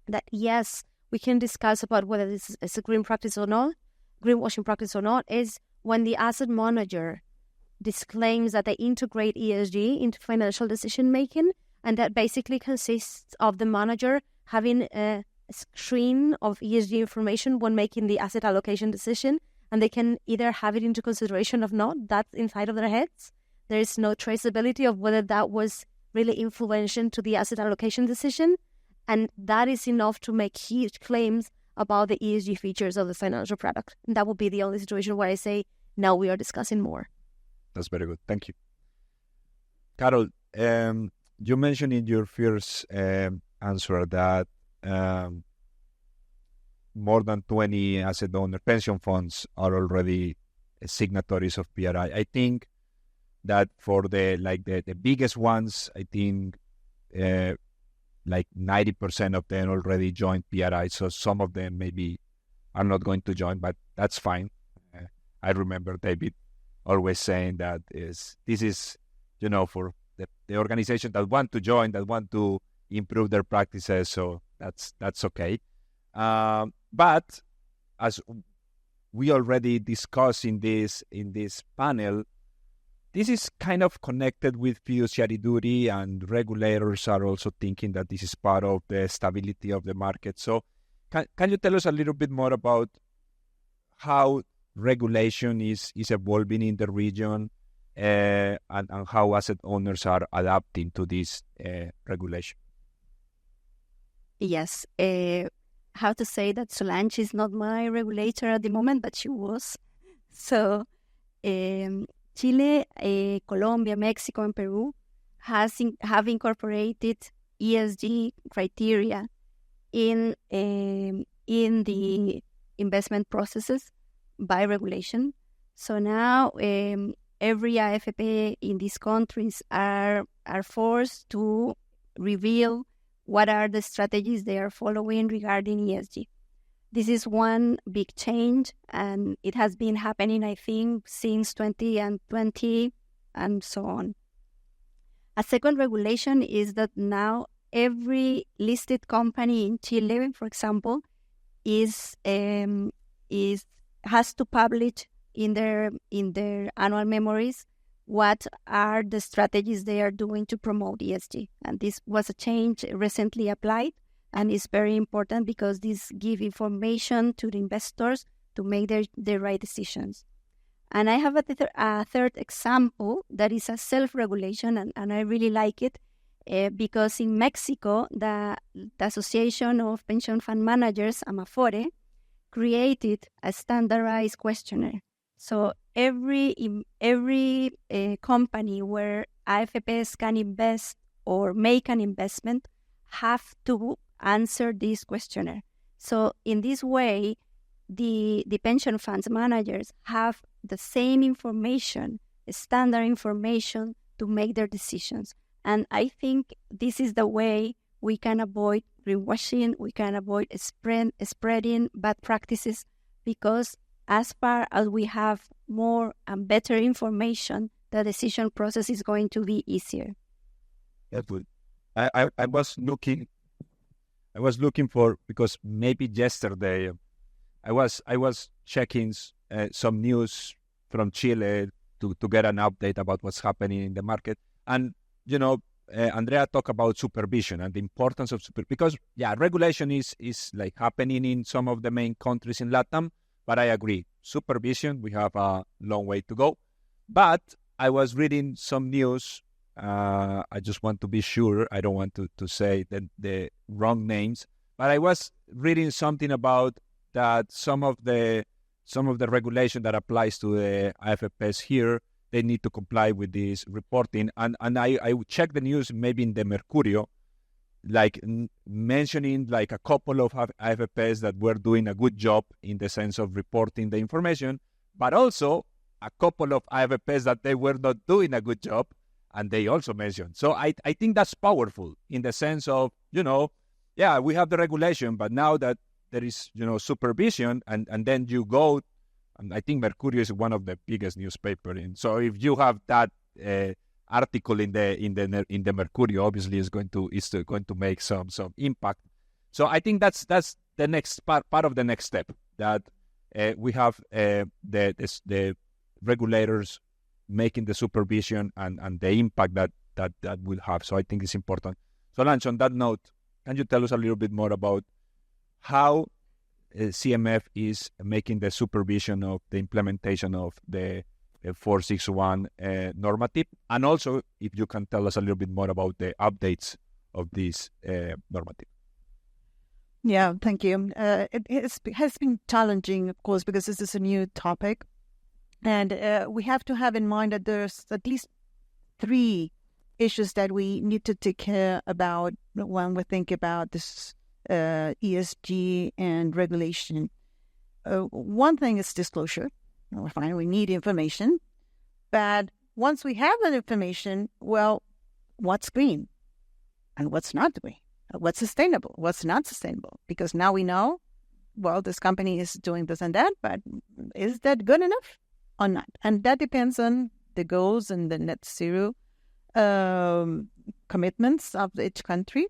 that, yes, we can discuss about whether this is a green practice or not, greenwashing practice or not, is when the asset manager disclaims that they integrate ESG into financial decision-making, and that basically consists of the manager having a screen of ESG information when making the asset allocation decision, and they can either have it into consideration or not. That's inside of their heads. There is no traceability of whether that was really influential to the asset allocation decision, and that is enough to make huge claims about the ESG features of the financial product. And that would be the only situation where I say, now we are discussing more. That's very good. Thank you. Karol, you mentioned in your first answer that more than 20 asset owner pension funds are already signatories of PRI. I think that for the biggest ones, I think 90% of them already joined PRI. So some of them maybe are not going to join, but that's fine. I remember David always saying that this is, for the organization that want to join, that want to improve their practices. So that's okay. But as we already discussed in this panel, this is kind of connected with fiduciary duty, and regulators are also thinking that this is part of the stability of the market. So can you tell us a little bit more about how regulation is evolving in the region and how asset owners are adapting to this regulation? Yes. How to say that Solange is not my regulator at the moment, but she was. So Chile, Colombia, Mexico, and Peru have incorporated ESG criteria in the investment processes by regulation. So now every AFP in these countries are forced to reveal what are the strategies they are following regarding ESG. This is one big change, and it has been happening, I think, since 2020 and so on. A second regulation is that now every listed company in Chile, for example, has to publish in their annual memories what are the strategies they are doing to promote ESG. And this was a change recently applied, and it's very important because this gives information to the investors to make their right decisions. And I have a third example that is a self-regulation, and I really like it because in Mexico, the Association of Pension Fund Managers, AMAFORE, created a standardized questionnaire. So every company where AFPs can invest or make an investment have to answer this questionnaire. So in this way, the pension funds managers have the same information, standard information to make their decisions. And I think this is the way we can avoid greenwashing, we can avoid spreading bad practices, because as far as we have more and better information, the decision process is going to be easier. That's good. I was looking for, because maybe yesterday I was checking some news from Chile to get an update about what's happening in the market. And, Andrea talked about supervision and the importance of because regulation is like happening in some of the main countries in LATAM, but I agree, supervision, we have a long way to go. But I was reading some news. I just want to be sure. I don't want to say the wrong names, but I was reading something about that some of the regulation that applies to the AFPs here, they need to comply with this reporting. And I would check the news, maybe in the Mercurio, like mentioning like a couple of AFPs that were doing a good job in the sense of reporting the information, but also a couple of AFPs that they were not doing a good job, and they also mentioned. So I think that's powerful in the sense of, we have the regulation, but now that there is, supervision, and then you go, and I think Mercurio is one of the biggest newspaper so if you have that article in the Mercurio, obviously is going to make some impact. So I think that's the next part of the next step, that we have the regulators making the supervision and the impact that will have. So I think it's important. Solange, on that note, can you tell us a little bit more about how CMF is making the supervision of the implementation of the 461 normative, and also if you can tell us a little bit more about the updates of this normative. Yeah, thank you. It has been challenging, of course, because this is a new topic, and we have to have in mind that there's at least 3 issues that we need to take care about when we think about this ESG and regulation. One thing is disclosure. Fine, we need information, but once we have that information, well, what's green and what's not green? What's sustainable? What's not sustainable? Because now we know, well, this company is doing this and that, but is that good enough or not? And that depends on the goals and the net zero commitments of each country.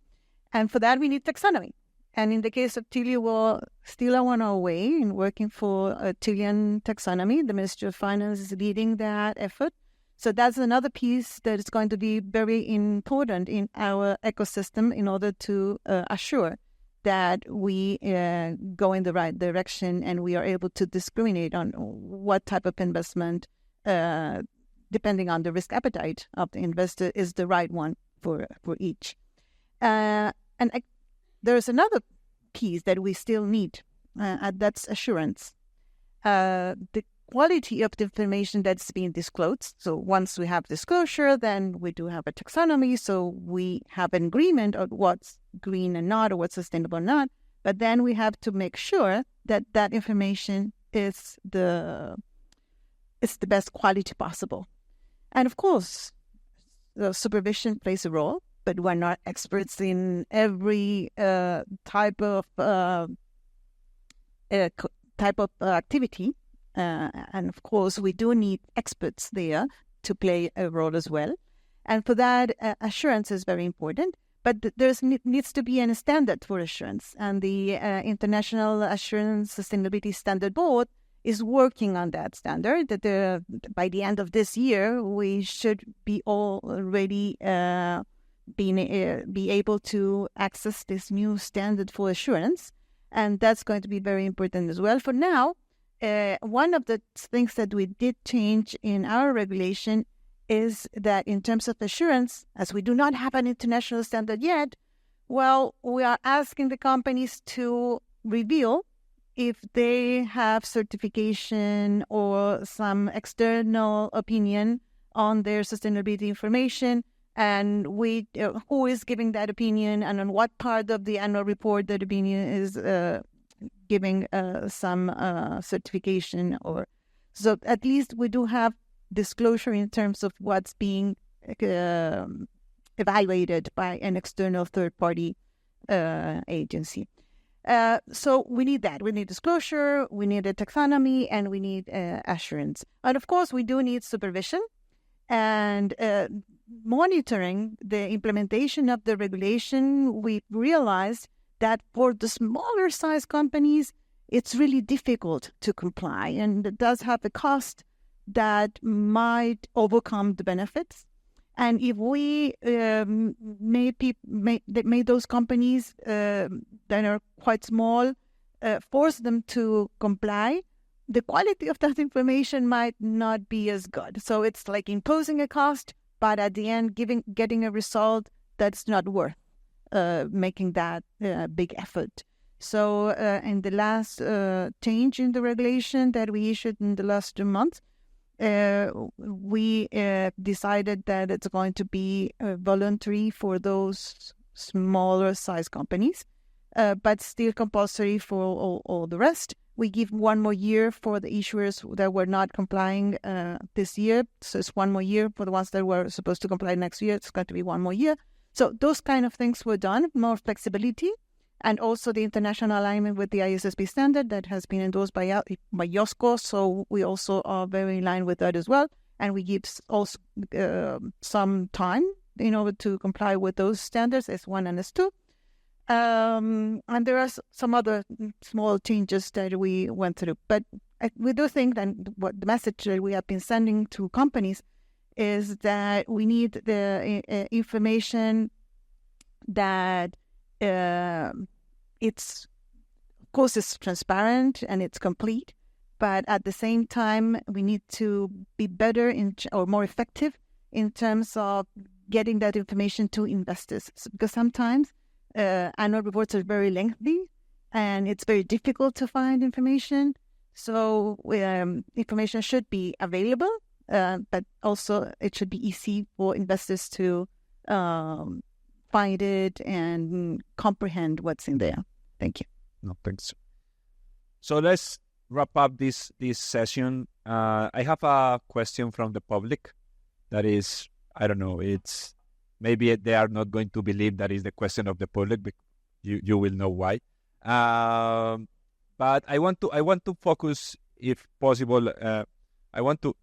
And for that, we need taxonomy. And in the case of Chile, we're still on our way in working for a Chilean taxonomy. The Ministry of Finance is leading that effort. So that's another piece that is going to be very important in our ecosystem in order to assure that we go in the right direction and we are able to discriminate on what type of investment, depending on the risk appetite of the investor, is the right one for each. There's another piece that we still need, and that's assurance. The quality of the information that's being disclosed. So once we have disclosure, then we do have a taxonomy. So we have an agreement on what's green and not, or what's sustainable or not. But then we have to make sure that that information is the best quality possible. And of course, the supervision plays a role, but we're not experts in every type of activity. And of course, we do need experts there to play a role as well. And for that, assurance is very important. But there needs to be a standard for assurance. And the International Assurance Sustainability Standard Board is working on that standard. That by the end of this year, we should be already be able to access this new standard for assurance. And that's going to be very important as well. For now, one of the things that we did change in our regulation is that in terms of assurance, as we do not have an international standard yet, well, we are asking the companies to reveal if they have certification or some external opinion on their sustainability information, and who is giving that opinion, and on what part of the annual report that opinion is giving some certification. Or so at least we do have disclosure in terms of what's being evaluated by an external third-party agency. So we need that. We need disclosure, we need a taxonomy, and we need assurance. And of course, we do need supervision and monitoring the implementation of the regulation. We realized that for the smaller size companies, it's really difficult to comply, and it does have a cost that might overcome the benefits. And if we made those companies that are quite small, force them to comply, the quality of that information might not be as good. So it's like imposing a cost, but at the end, getting a result that's not worth making that big effort. So in the last change in the regulation that we issued in the last 2 months, we decided that it's going to be voluntary for those smaller size companies, but still compulsory for all the rest. We give 1 more year for the issuers that were not complying this year. So it's 1 more year for the ones that were supposed to comply next year. It's going to be 1 more year. So those kind of things were done, more flexibility, and also the international alignment with the ISSB standard that has been endorsed by IOSCO. So we also are very in line with that as well. And we give also some time in order to comply with those standards, S1 and S2. And there are some other small changes that we went through. But we do think that what the message that we have been sending to companies is that we need the information that it's, of course, it's transparent and it's complete, but at the same time, we need to be better or more effective in terms of getting that information to investors. Because sometimes annual reports are very lengthy and it's very difficult to find information. So information should be available, but also it should be easy for investors to find it and comprehend what's in there. Thank you. No, thanks. So let's wrap up this session. I have a question from the public that is, I don't know, it's maybe they are not going to believe that is the question of the public, but you will know why. But I want to focus, if possible, I want to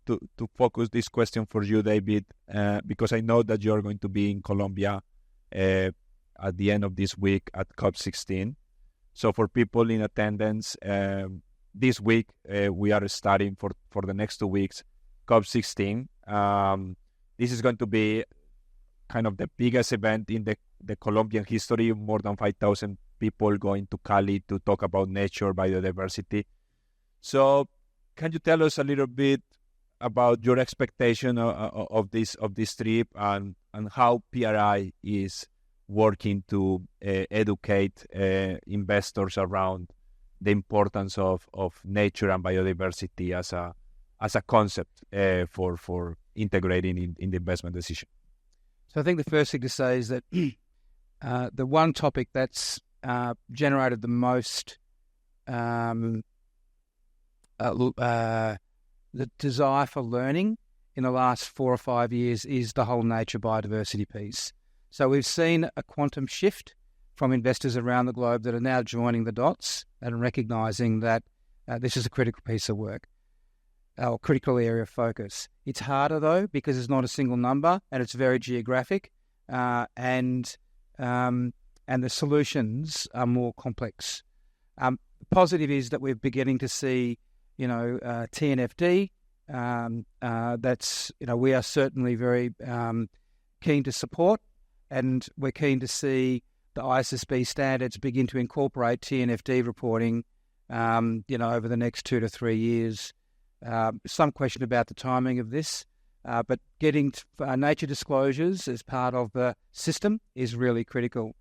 focus this question for you, David, because I know that you're going to be in Colombia at the end of this week at COP16. So for people in attendance, this week we are starting for the next 2 weeks, COP16. This is going to be kind of the biggest event in the Colombian history, more than 5,000 people going to Cali to talk about nature, biodiversity. So can you tell us a little bit about your expectation of this trip and how PRI is working to educate investors around the importance of nature and biodiversity as a concept for integrating in the investment decision? So I think the first thing to say is that the one topic that's generated the most the desire for learning in the last 4 or 5 years is the whole nature biodiversity piece. So we've seen a quantum shift from investors around the globe that are now joining the dots and recognising that this is a critical piece of work, or critical area of focus. It's harder though because it's not a single number and it's very geographic, and the solutions are more complex. The positive is that we're beginning to see, TNFD. That's we are certainly very keen to support, and we're keen to see the ISSB standards begin to incorporate TNFD reporting, over the next 2 to 3 years. Some question about the timing of this, but getting nature disclosures as part of the system is really critical.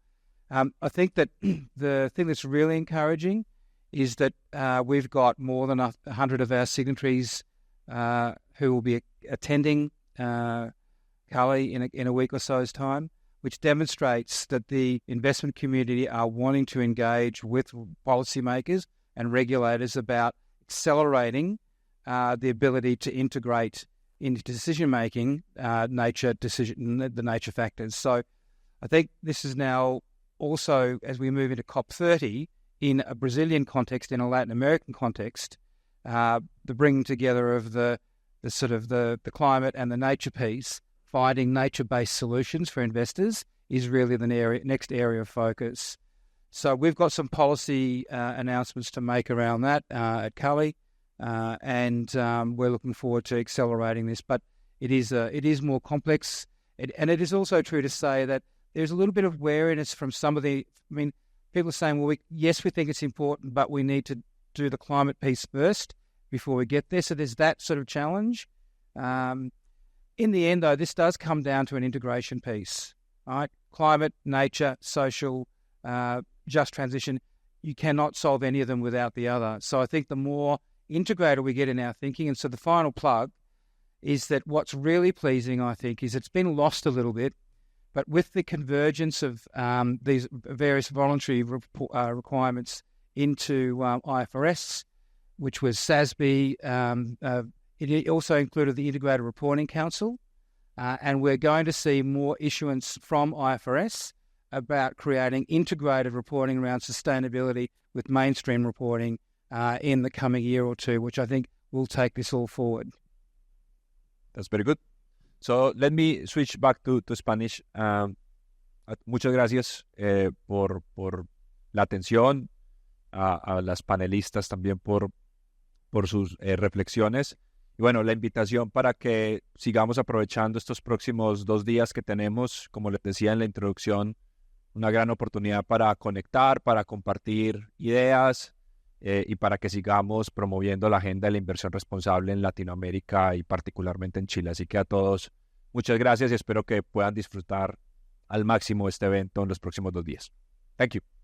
I think that the thing that's really encouraging is that we've got more than 100 of our signatories who will be attending Cali in a week or so's time, which demonstrates that the investment community are wanting to engage with policymakers and regulators about accelerating the ability to integrate into decision-making the nature factors. So I think this is now also, as we move into COP30, in a Brazilian context, in a Latin American context, the bringing together of the climate and the nature piece, finding nature-based solutions for investors is really the next area of focus. So we've got some policy announcements to make around that at Cali, and we're looking forward to accelerating this. But it is more complex, and it is also true to say that there's a little bit of wariness from some of people are saying, well, we think it's important, but we need to do the climate piece first before we get there. So there's that sort of challenge. In the end, though, this does come down to an integration piece, right? Climate, nature, social, just transition. You cannot solve any of them without the other. So I think the more integrated we get in our thinking, and so the final plug is that what's really pleasing, I think, is it's been lost a little bit, but with the convergence of these various voluntary requirements into IFRS, which was SASB, it also included the Integrated Reporting Council, and we're going to see more issuance from IFRS about creating integrated reporting around sustainability with mainstream reporting in the coming year or two, which I think will take this all forward. That's very good. So let me switch back to Spanish. Muchas gracias por la atención, a las panelistas también por sus reflexiones. Y bueno, la invitación para que sigamos aprovechando estos próximos 2 días que tenemos, como les decía en la introducción, una gran oportunidad para conectar, para compartir ideas y para que sigamos promoviendo la agenda de la inversión responsable en Latinoamérica y particularmente en Chile. Así que a todos, muchas gracias y espero que puedan disfrutar al máximo este evento en los próximos 2 días. Thank you.